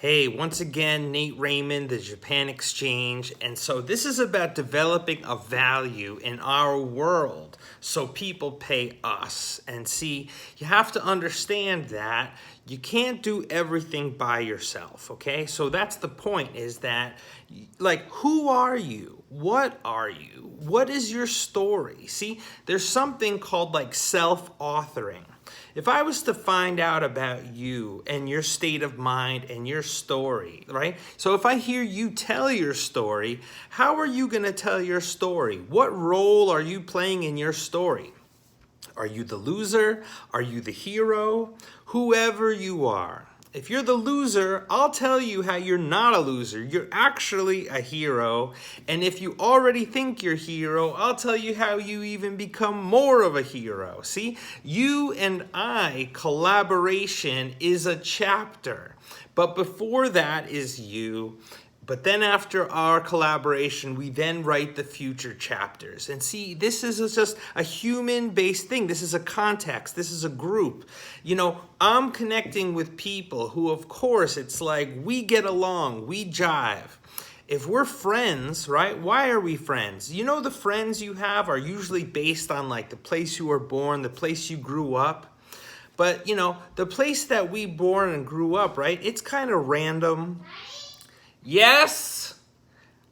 Hey, once again, Nate Raymond, the Japan Exchange. And so this is about developing a value in our world so people pay us. And see, you have to understand that you can't do everything by yourself, okay? So that's the point, is that, like, who are you? What are you? What is your story? See, there's something called like self-authoring. If I was to find out about you and your state of mind and your story, right? So if I hear you tell your story, how are you going to tell your story? What role are you playing in your story? Are you the loser? Are you the hero? Whoever you are. If you're the loser, I'll tell you how you're not a loser. You're actually a hero. And if you already think you're a hero, I'll tell you how you even become more of a hero. See, you and I, collaboration is a chapter. But before that is you. But then after our collaboration, we then write the future chapters. And see, this is just a human-based thing. This is a context. This is a group. You know, I'm connecting with people who, of course, it's like we get along, we jive. If we're friends, right, why are we friends? You know, the friends you have are usually based on like the place you were born, the place you grew up. But, you know, the place that we born and grew up, right, it's kind of random. Yes?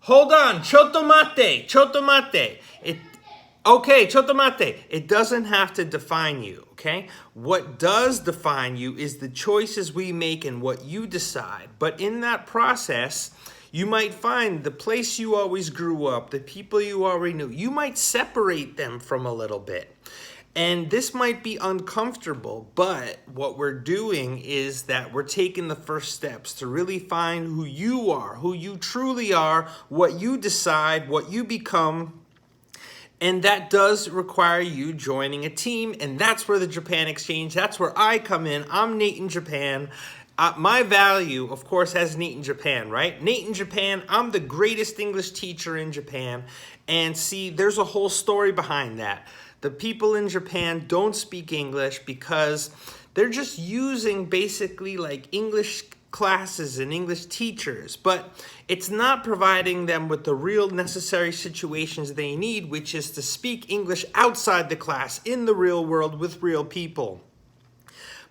Hold on. Chotomate. Chotomate. Okay, chotomate. It doesn't have to define you, okay? What does define you is the choices we make and what you decide. But in that process, you might find the place you always grew up, the people you already knew, you might separate them from a little bit. And this might be uncomfortable, but what we're doing is that we're taking the first steps to really find who you are, who you truly are, what you decide, what you become. And that does require you joining a team. And that's where the Japan Exchange, that's where I come in. I'm Nate in Japan. My value, of course, has Nate in Japan, right? Nate in Japan, I'm the greatest English teacher in Japan. And see, there's a whole story behind that. The people in Japan don't speak English because they're just using basically like English classes and English teachers, but it's not providing them with the real necessary situations they need, which is to speak English outside the class, in the real world with real people.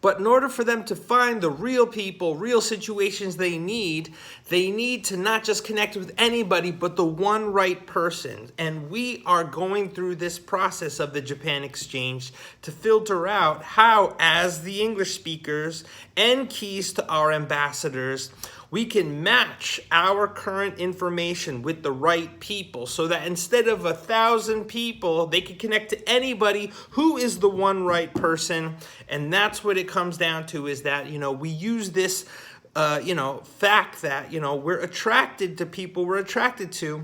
But in order for them to find the real people, real situations they need to not just connect with anybody, but the one right person. And we are going through this process of the Japan Exchange to filter out how, as the English speakers and keys to our ambassadors, we can match our current information with the right people so that instead of 1,000 people, they can connect to anybody who is the one right person. And that's what it comes down to, is that, you know, we use this, fact that, you know, we're attracted to people we're attracted to.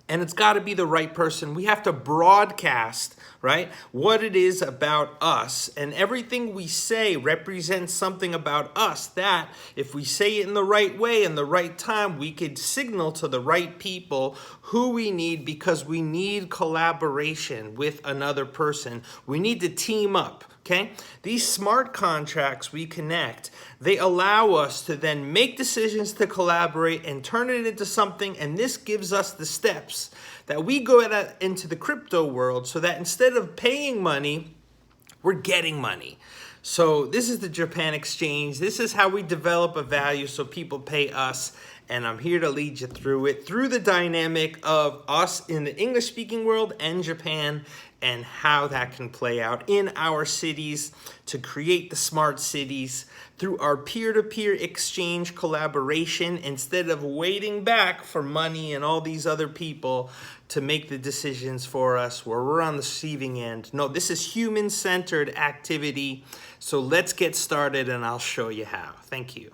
And it's got to be the right person. We have to broadcast, right, what it is about us. And everything we say represents something about us that, if we say it in the right way, in the right time, we could signal to the right people who we need, because we need collaboration with another person. We need to team up. Okay, these smart contracts we connect, they allow us to then make decisions to collaborate and turn it into something. And this gives us the steps that we go into the crypto world, so that instead of paying money, we're getting money. So this is the Japan Exchange. This is how we develop a value so people pay us. And I'm here to lead you through it, through the dynamic of us in the English-speaking world and Japan, and how that can play out in our cities to create the smart cities through our peer-to-peer exchange collaboration, instead of waiting back for money and all these other people to make the decisions for us where we're on the receiving end. No, this is human-centered activity. So let's get started and I'll show you how. Thank you.